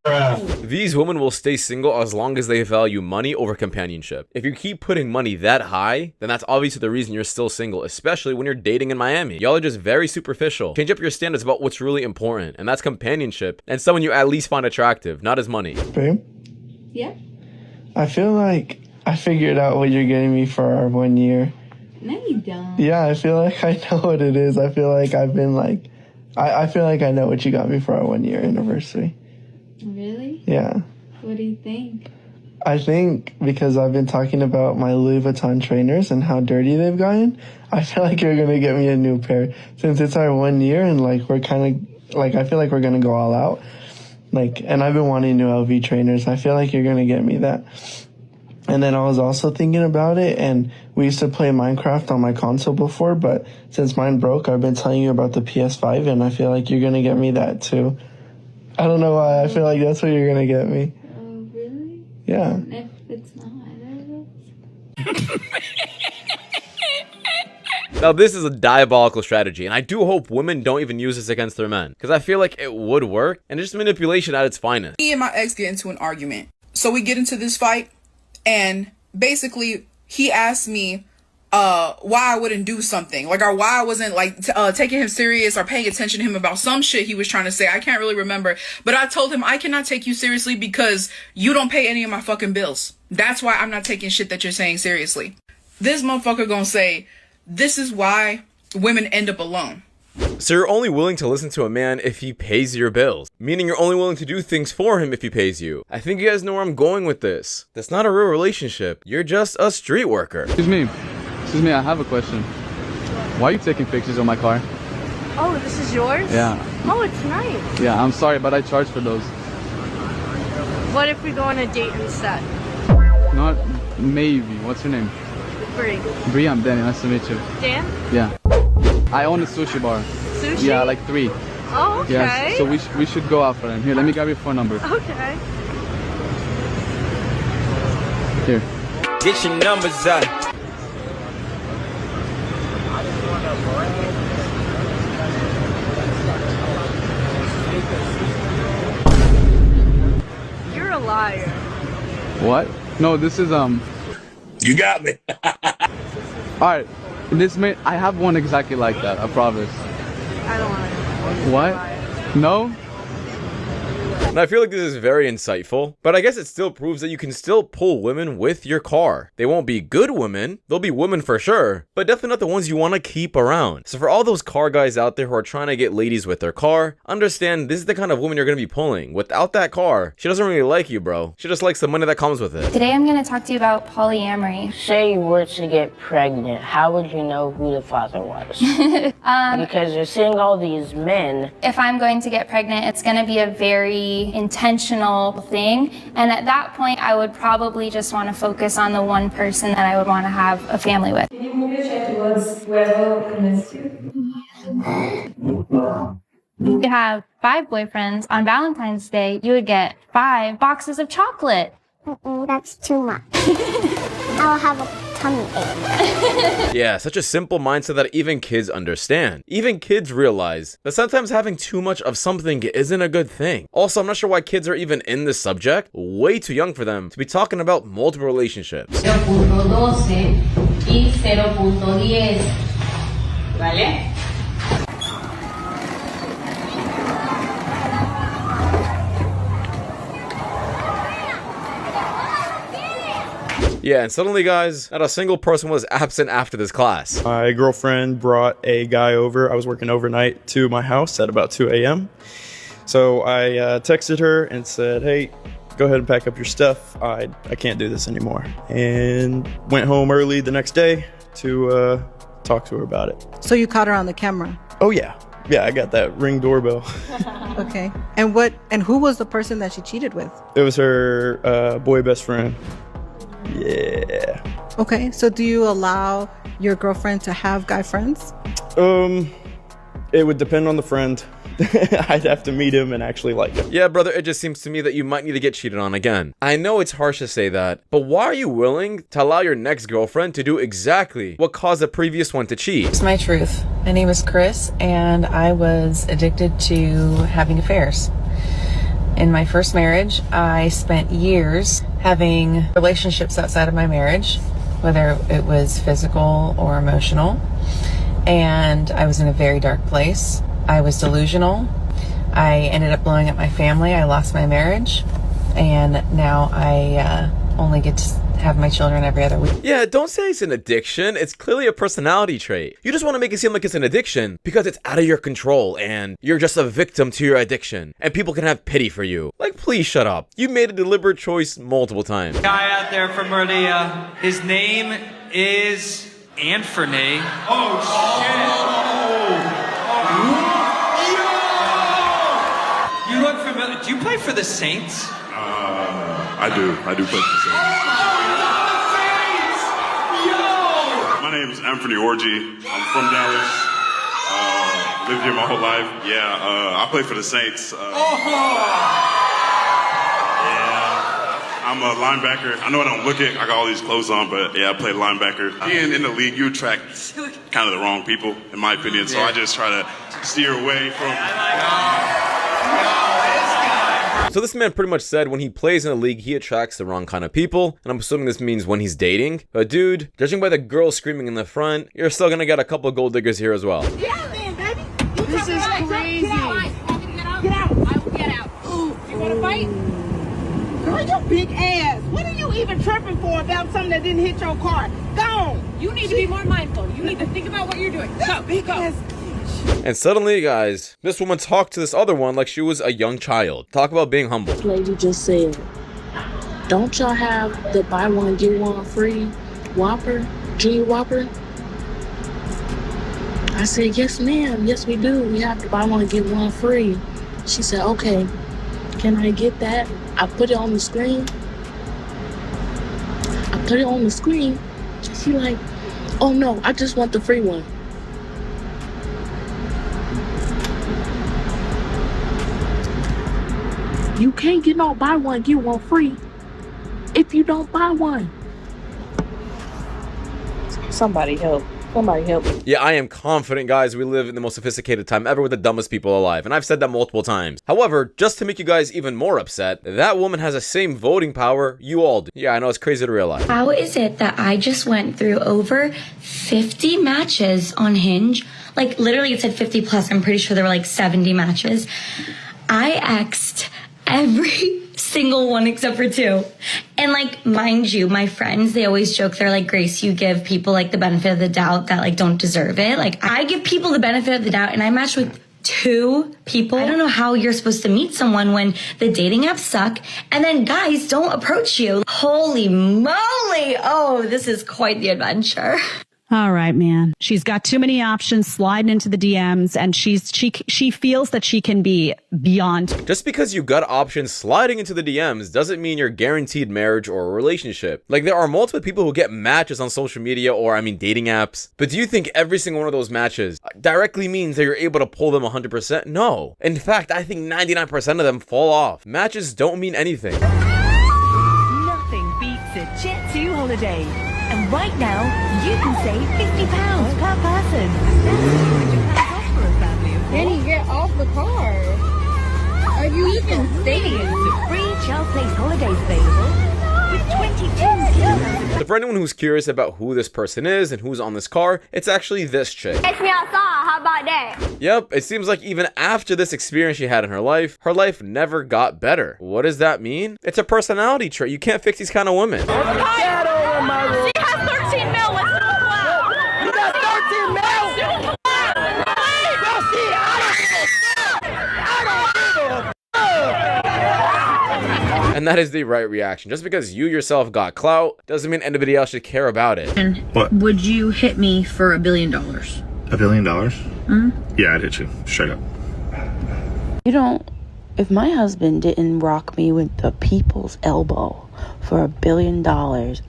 These women will stay single as long as they value money over companionship. If you keep putting money that high, then that's obviously the reason you're still single, especially when you're dating in Miami. Y'all are just very superficial. Change up your standards about what's really important, and that's companionship and someone you at least find attractive, not as money. Babe, Yeah? I feel like I figured out what you're getting me for our 1 year. No, you don't. Yeah, I feel like I know what it is. I feel like I've been like, I feel like I know what you got me for our 1 year anniversary. Really? Yeah. What do you think? I think because I've been talking about my Louis Vuitton trainers and how dirty they've gotten, I feel like you're going to get me a new pair. Since it's our 1 year and like we're kind of, like I feel like we're going to go all out. Like, and I've been wanting new LV trainers. I feel like you're going to get me that. And then I was also thinking about it, and we used to play Minecraft on my console before, but since mine broke, I've been telling you about the PS5, and I feel like you're going to get me that too. I don't know why. I feel like that's what you're going to get me. Oh, really? Yeah. If it's not, I don't know. Now, this is a diabolical strategy, and I do hope women don't even use this against their men, because I feel like it would work, and it's just manipulation at its finest. Me and my ex get into an argument. So we get into this fight, and basically, he asked me why I wouldn't do something. Like, or why I wasn't, like, taking him serious or paying attention to him about some shit he was trying to say. I can't really remember. But I told him, I cannot take you seriously because you don't pay any of my fucking bills. That's why I'm not taking shit that you're saying seriously. This motherfucker gonna say, this is why women end up alone. So you're only willing to listen to a man if he pays your bills, meaning you're only willing to do things for him if he pays you. I think you guys know where I'm going with this. That's not a real relationship. You're just a street worker. Excuse me, I have a question. Why are you taking pictures of my car? Oh, this is yours? Yeah. Oh, it's nice. Yeah, I'm sorry, but I charge for those. What if we go on a date instead? Not maybe. What's your name? Bree. Bree, I'm Danny. Nice to meet you. Dan? Yeah. I own a sushi bar. Sushi? Yeah, like 3. Oh, okay. Yeah, so we should go out for them. Here, let me grab your phone number. Okay. Here. Get your numbers up. You're a liar. What? No, this is You got me. Alright. I have one exactly like that, I promise. I don't want to. What? No? And I feel like this is very insightful, but I guess it still proves that you can still pull women with your car. They won't be good women, they'll be women for sure, but definitely not the ones you want to keep around. So for all those car guys out there who are trying to get ladies with their car, understand this is the kind of woman you're going to be pulling. Without that car, she doesn't really like you, bro. She just likes the money that comes with it. Today I'm going to talk to you about polyamory. Say you were to get pregnant, how would you know who the father was? Because you're seeing all these men. If I'm going to get pregnant, it's going to be a very intentional thing, and at that point I would probably just want to focus on the one person that I would want to have a family with. Can you move your chair towards wherever convinced you? You could have 5 boyfriends. On Valentine's Day, you would get 5 boxes of chocolate. That's too much. I'll have a tummy ache. Yeah, such a simple mindset that even kids understand. Even kids realize that sometimes having too much of something isn't a good thing. Also, I'm not sure why kids are even in this subject. Way too young for them to be talking about multiple relationships. 0.12 y 0.10. ¿Vale? Yeah, and suddenly, guys, not a single person was absent after this class. My girlfriend brought a guy over. I was working overnight to my house at about 2 a.m. So I texted her and said, hey, go ahead and pack up your stuff. I can't do this anymore. And went home early the next day to talk to her about it. So you caught her on the camera? Oh, yeah. Yeah, I got that Ring doorbell. Okay. And who was the person that she cheated with? It was her boy best friend. Yeah. Okay, so do you allow your girlfriend to have guy friends? It would depend on the friend. I'd have to meet him and actually like him. Yeah, brother, it just seems to me that you might need to get cheated on again. I know it's harsh to say that, but why are you willing to allow your next girlfriend to do exactly what caused the previous one to cheat? It's my truth. My name is Chris, and I was addicted to having affairs. In my first marriage, I spent years having relationships outside of my marriage, whether it was physical or emotional, and I was in a very dark place. I was delusional. I ended up blowing up my family. I lost my marriage, and now I only get to have my children every other week. Yeah, don't say it's an addiction. It's clearly a personality trait. You just want to make it seem like it's an addiction because it's out of your control and you're just a victim to your addiction and people can have pity for you. Like, please shut up. You made a deliberate choice multiple times. Guy out there from earlier, his name is Anthony. Oh, shit. You look familiar. Do you play for the Saints? I do. I do play for the Saints. name is Anthony Orgy. I'm from Dallas. Lived here my whole life. Yeah, I play for the Saints. I'm a linebacker. I know I don't look it. I got all these clothes on, but yeah, I play linebacker. Being in the league, you attract kind of the wrong people, in my opinion. So I just try to steer away from. So this man pretty much said when he plays in a league, he attracts the wrong kind of people, and I'm assuming this means when he's dating. But dude, judging by the girl screaming in the front, you're still gonna get a couple of gold diggers here as well. This is crazy. Get out. I will get out. Ooh. You want to fight? Girl, your big ass. What are you even tripping for about something that didn't hit your car? Go on. You need to be more mindful. You need to think about what you're doing. Go. And suddenly, guys, this woman talked to this other one like she was a young child. Talk about being humble. This lady just said, don't y'all have the buy one, get one free Whopper, Junior Whopper? I said, yes, ma'am. Yes, we do. We have to buy one, get one free. She said, okay, can I get that? I put it on the screen. She like, oh no, I just want the free one. You can't get no buy one, get one free if you don't buy one. Somebody help. Somebody help me. Yeah, I am confident, guys, we live in the most sophisticated time ever with the dumbest people alive, and I've said that multiple times. However, just to make you guys even more upset, that woman has the same voting power you all do. Yeah, I know it's crazy to realize. How is it that I just went through over 50 matches on Hinge? Like, literally it said 50 plus. I'm pretty sure there were like 70 matches. I X'd every single one except for 2. And like, mind you, my friends, they always joke, they're like, Grace, you give people like the benefit of the doubt that like don't deserve it. Like, I give people the benefit of the doubt, and I matched with 2 people. I don't know how you're supposed to meet someone when the dating apps suck and then guys don't approach you. Holy moly. Oh, this is quite the adventure. All right, man. She's got too many options sliding into the DMs, and she feels that she can be beyond. Just because you got options sliding into the DMs doesn't mean you're guaranteed marriage or a relationship. Like, there are multiple people who get matches on social media or, dating apps. But do you think every single one of those matches directly means that you're able to pull them 100%? No. In fact, I think 99% of them fall off. Matches don't mean anything. Nothing beats a Jet 2 holiday. And right now, you can save £50 per person. That's £200 off for a family of 4. Then you get off the car. Are you even staying? Free child place holidays available with 22 kilos. So for anyone who's curious about who this person is and who's on this car, it's actually this chick. Catch me outside. How about that? Yep, it seems like even after this experience she had in her life never got better. What does that mean? It's a personality trait. You can't fix these kind of women. She has 13 mil. Let's do a collab. You got 13 mil? And that is the right reaction. Just because you yourself got clout doesn't mean anybody else should care about it. What? Would you hit me for $1 billion? $1 billion? Mm-hmm. Yeah, I'd hit you. Straight up. You don't, if my husband didn't rock me with the people's elbow for $1 billion,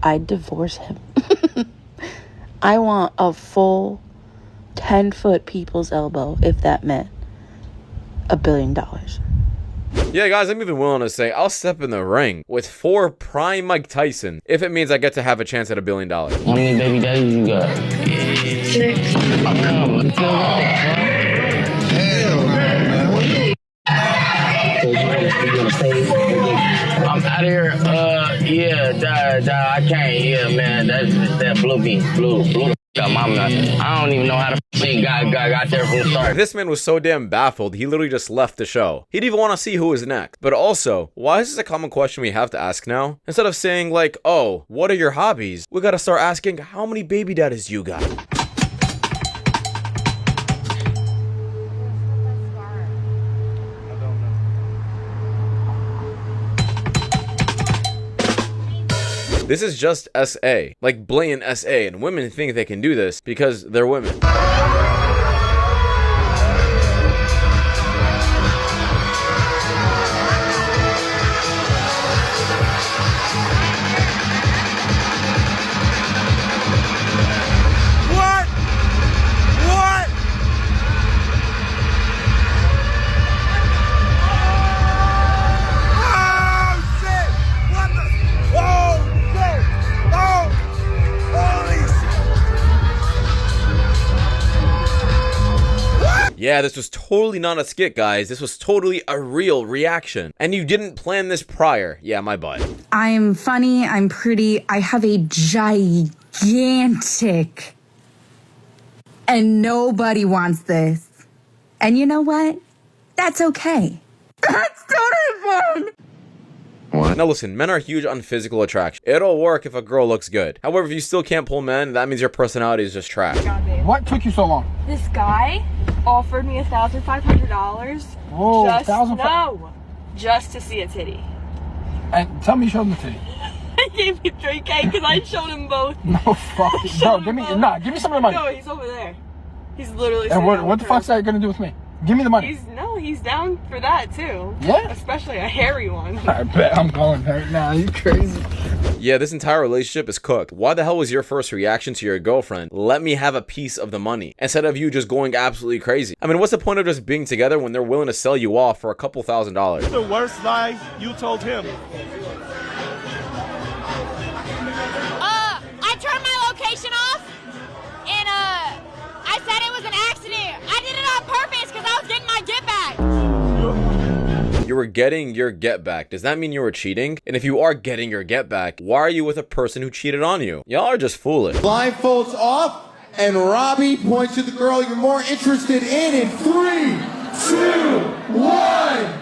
I'd divorce him. I want a full 10-foot people's elbow if that meant $1 billion. Yeah, guys, I'm even willing to say I'll step in the ring with 4 prime Mike Tyson if it means I get to have a chance at $1 billion. How many baby daddies you got? 6. I'm out of here. I can't. Yeah, man. That's that blue bean. Blue. I don't even know how the thing got there from the start. This man was so damn baffled, he literally just left the show. He didn't even want to see who was next. But also, why is this a common question we have to ask now? Instead of saying like, oh, what are your hobbies? We gotta start asking, how many baby daddies you got? This is just SA, like blatant SA, and women think they can do this because they're women. Yeah, this was totally not a skit, guys. This was totally a real reaction. And you didn't plan this prior. Yeah, my butt. I'm funny, I'm pretty, I have a gigantic, and nobody wants this. And you know what? That's okay. That's totally fine. What? Now listen, men are huge on physical attraction. It'll work if a girl looks good. However, if you still can't pull men, that means your personality is just trash. What took you so long? This guy offered me $1,500 just to see a titty. And tell me you showed him the titty. He gave me $3K because I showed him both. No, fuck. Bro, give me some of the money. No, he's over there. He's literally. And what the fuck's that gonna do with me? Give me the money. He's down for that too. Yeah? Especially a hairy one. I bet I'm going right now. You crazy? Yeah, this entire relationship is cooked. Why the hell was your first reaction to your girlfriend, let me have a piece of the money, instead of you just going absolutely crazy? I mean, what's the point of just being together when they're willing to sell you off for a couple $1,000s? The worst lie you told him. I turned my location off, and I said it was an accident. I did it on purpose because I was getting my get back. You were getting your get back. Does that mean you were cheating? And if you are getting your get back, why are you with a person who cheated on you? Y'all are just foolish. Blindfolds off, and Robbie points to the girl you're more interested in 3, 2, 1.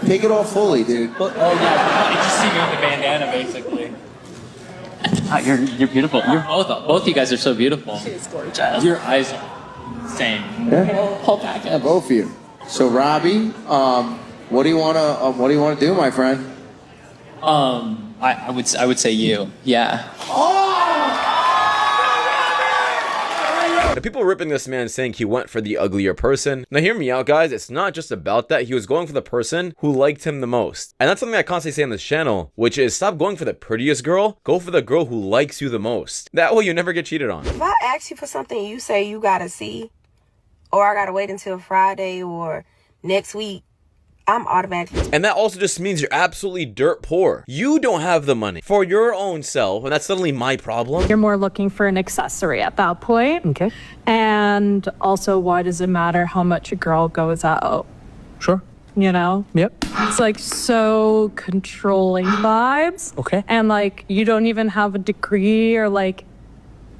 Take it all fully, dude. Oh yeah, you just see me with the bandana, basically. You're beautiful. You're both you guys are so beautiful. She's gorgeous. Your eyes are same. Yeah. Whole package. Yeah, both of you. So Robbie, what do you wanna do, my friend? I would say you. Yeah. Now, people are ripping this man saying he went for the uglier person. Now hear me out, guys. It's not just about that. He was going for the person who liked him the most. And that's something I constantly say on this channel, which is stop going for the prettiest girl. Go for the girl who likes you the most. That way you never get cheated on. If I ask you for something you say you gotta see, or I gotta wait until Friday or next week, I'm automatically. And that also just means you're absolutely dirt poor. You don't have the money for your own self, and that's suddenly my problem. You're more looking for an accessory at that point. Okay. And also, why does it matter how much a girl goes out? Sure. You know? Yep. It's like so controlling vibes. Okay. And like, you don't even have a degree or like,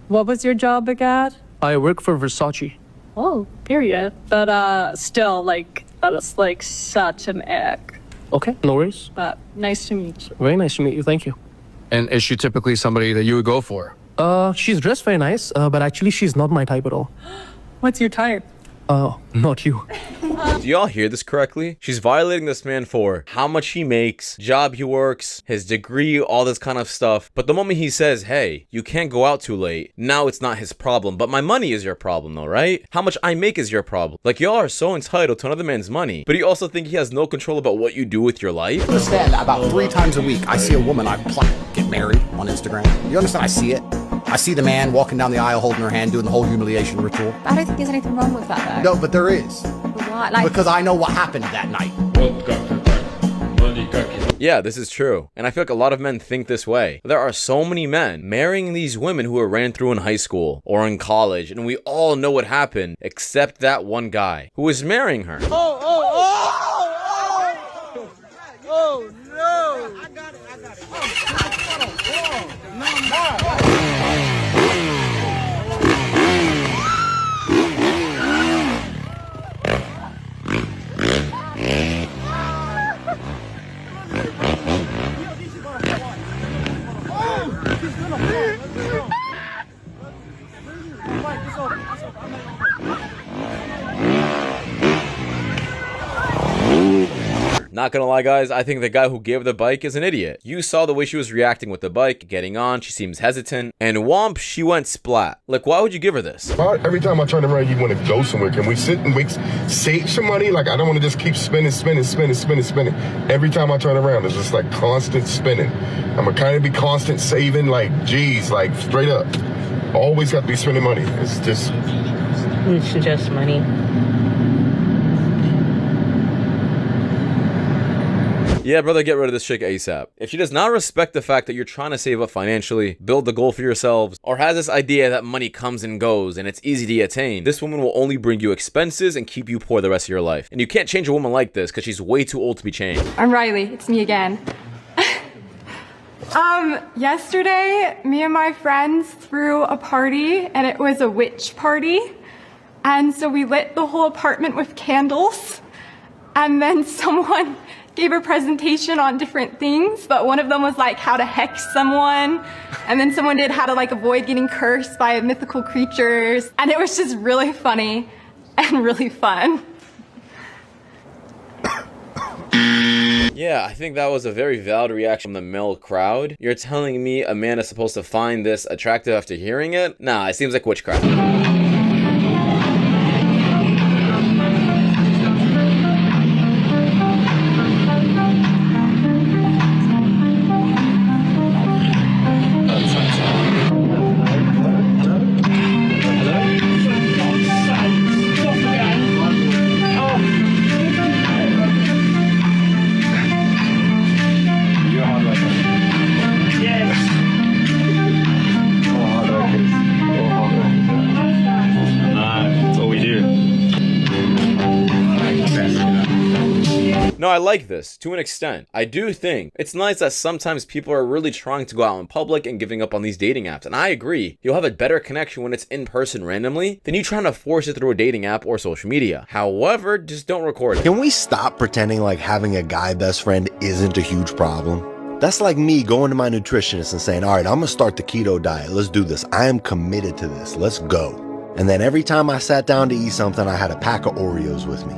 what was your job again? I work for Versace. Oh, period. But still, like, that is like such an ick. Okay, no worries. But nice to meet you. Very nice to meet you. Thank you. And is she typically somebody that you would go for? She's dressed very nice, but actually she's not my type at all. What's your type? Not you. Do y'all hear this correctly? She's violating this man for how much he makes, job he works, his degree, all this kind of stuff. But the moment he says, hey, you can't go out too late, now it's not his problem. But my money is your problem though, right? How much I make is your problem. Like, y'all are so entitled to another man's money, but you also think he has no control about what you do with your life? Understand that about 3 times a week, I see a woman I get married on Instagram. You understand? I see it. I see the man walking down the aisle holding her hand, doing the whole humiliation ritual. I don't think there's anything wrong with that, though. No, but there is. Why? Like, because I know what happened that night. Yeah, this is true. And I feel like a lot of men think this way. There are so many men marrying these women who were ran through in high school or in college, and we all know what happened, except that one guy who was marrying her. Oh no! I got it. Not gonna lie, guys, I think the guy who gave her the bike is an idiot. You saw the way she was reacting with the bike, getting on, she seems hesitant, and whomp, she went splat. Like, why would you give her this? Every time I turn around, you want to go somewhere. Can we sit and save some money? Like, I don't want to just keep spending. Every time I turn around, it's just like constant spending. I'm gonna kind of be constant saving, like, geez, like straight up. Always got to be spending money. It's just money. Yeah, brother, get rid of this chick ASAP. If she does not respect the fact that you're trying to save up financially, build the goal for yourselves, or has this idea that money comes and goes and it's easy to attain, this woman will only bring you expenses and keep you poor the rest of your life. And you can't change a woman like this because she's way too old to be changed. I'm Riley. It's me again. Yesterday, me and my friends threw a party, and it was a witch party. And so we lit the whole apartment with candles. And then someone gave a presentation on different things, but one of them was like how to hex someone. And then someone did how to like avoid getting cursed by mythical creatures. And it was just really funny and really fun. Yeah, I think that was a very valid reaction from the male crowd. You're telling me a man is supposed to find this attractive after hearing it? Nah, it seems like witchcraft. No, I like this, to an extent. I do think it's nice that sometimes people are really trying to go out in public and giving up on these dating apps, and I agree. You'll have a better connection when it's in person randomly than you trying to force it through a dating app or social media. However, just don't record it. Can we stop pretending like having a guy best friend isn't a huge problem? That's like me going to my nutritionist and saying, all right, I'm gonna start the keto diet. Let's do this. I am committed to this. Let's go. And then every time I sat down to eat something, I had a pack of Oreos with me.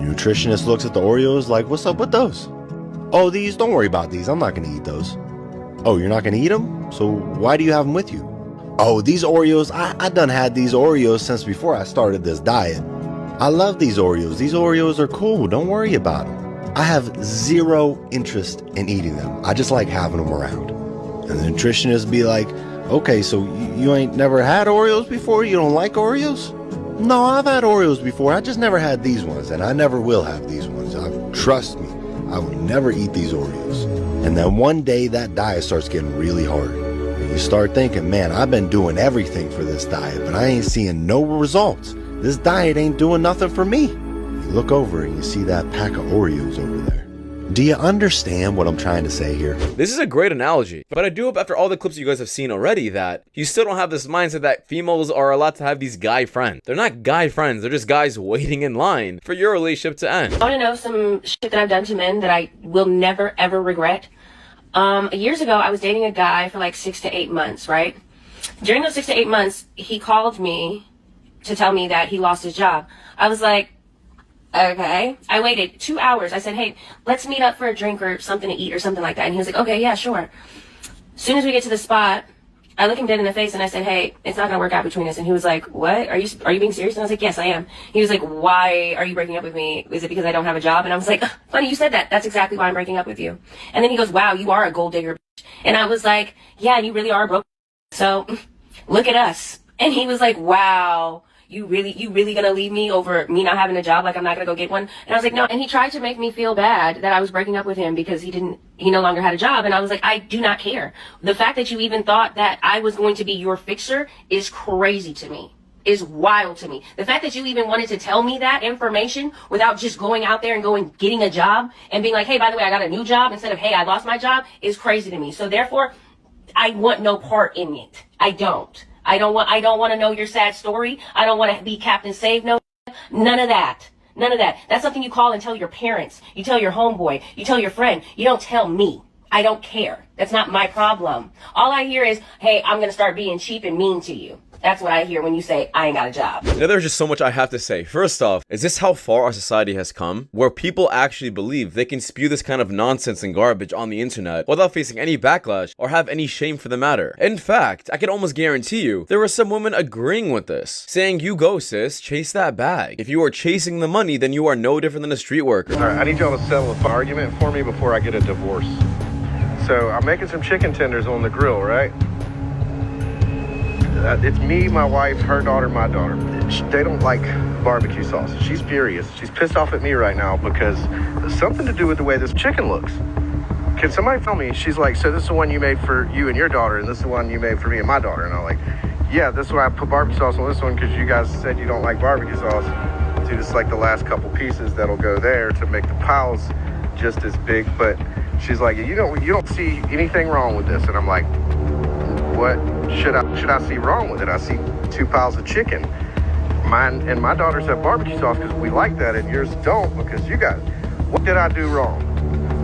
The nutritionist looks at the Oreos like, what's up with those? Oh, these, don't worry about these. I'm not gonna eat those. Oh, you're not gonna eat them? So why do you have them with you? Oh, these Oreos, I done had these Oreos since before I started this diet. I love these Oreos. These Oreos are cool. Don't worry about them. I have zero interest in eating them. I just like having them around. And the nutritionist be like, okay, so you ain't never had Oreos before? You don't like Oreos? No, I've had Oreos before. I just never had these ones, and I never will have these ones. Trust me, I will never eat these Oreos. And then one day that diet starts getting really hard. And you start thinking, man, I've been doing everything for this diet, but I ain't seeing no results. This diet ain't doing nothing for me. You look over and you see that pack of Oreos over there. Do you understand what I'm trying to say here? This is a great analogy, but I do hope after all the clips you guys have seen already that you still don't have this mindset that females are allowed to have these guy friends. They're not guy friends, they're just guys waiting in line for your relationship to end. I want to know some shit that I've done to men that I will never ever regret. Years ago, I was dating a guy for like 6 to 8 months, right? During those 6 to 8 months, he called me to tell me that he lost his job. I was like, okay. I waited 2 hours. I said, hey, let's meet up for a drink or something to eat or something like that. And he was like, okay, yeah, sure. As soon as we get to the spot, I look him dead in the face and I said, hey, it's not going to work out between us. And he was like, what? Are you being serious? And I was like, yes, I am. He was like, why are you breaking up with me? Is it because I don't have a job? And I was like, funny you said that. That's exactly why I'm breaking up with you. And then he goes, wow, you are a gold digger. And I was like, yeah, you really are a broke. So look at us. And he was like, wow. You really gonna leave me over me not having a job? Like I'm not gonna go get one? And I was like, no. And he tried to make me feel bad that I was breaking up with him because he no longer had a job. And I was like, I do not care. The fact that you even thought that I was going to be your fixer is crazy to me. Is wild to me. The fact that you even wanted to tell me that information without just going out there and getting a job and being like, hey, by the way, I got a new job instead of, hey, I lost my job is crazy to me. So therefore, I want no part in it. I don't want to know your sad story. I don't want to be Captain Save No. None of that. None of that. That's something you call and tell your parents. You tell your homeboy. You tell your friend. You don't tell me. I don't care. That's not my problem. All I hear is, hey, I'm going to start being cheap and mean to you. That's what I hear when you say, I ain't got a job. Now, there's just so much I have to say. First off, is this how far our society has come? Where people actually believe they can spew this kind of nonsense and garbage on the internet without facing any backlash or have any shame for the matter. In fact, I can almost guarantee you, there were some women agreeing with this, saying, you go sis, chase that bag. If you are chasing the money, then you are no different than a street worker. All right, I need y'all to settle an argument for me before I get a divorce. So I'm making some chicken tenders on the grill, right? It's me, my wife, her daughter, my daughter. They don't like barbecue sauce. She's furious. She's pissed off at me right now because there's something to do with the way this chicken looks. Can somebody tell me? She's like, so this is the one you made for you and your daughter, and this is the one you made for me and my daughter. And I'm like, yeah, this is why I put barbecue sauce on this one because you guys said you don't like barbecue sauce. So just like the last couple pieces that'll go there to make the piles just as big. But she's like, you don't see anything wrong with this. And I'm like, what should I see wrong with it? I see 2 piles of chicken. Mine and my daughters have barbecue sauce because we like that, and yours don't because you got it. What did I do wrong?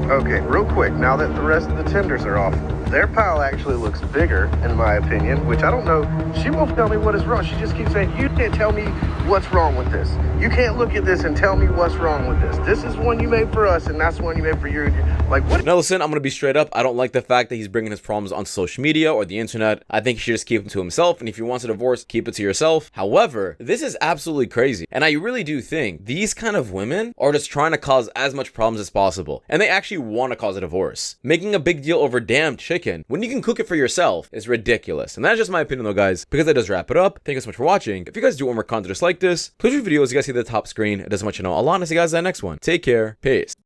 Okay, real quick, now that the rest of the tenders are off, their pile actually looks bigger, in my opinion, which I don't know. She won't tell me what is wrong. She just keeps saying, you can't tell me what's wrong with this. You can't look at this and tell me what's wrong with this. This is one you made for us, and that's the one you made for you. Like, what? Now listen, I'm going to be straight up. I don't like the fact that he's bringing his problems on social media or the internet. I think he should just keep them to himself, and if you want a divorce, keep it to yourself. However, this is absolutely crazy, and I really do think these kind of women are just trying to cause as much problems as possible, and they actually want to cause a divorce. Making a big deal over damn chicken when you can cook it for yourself is ridiculous. And that's just my opinion though, guys, because that does wrap it up. Thank you so much for watching. If you guys do want more content just like this, please review videos you guys see at the top screen. It doesn't much you know. I'll honestly guys in the next one. Take care. Peace.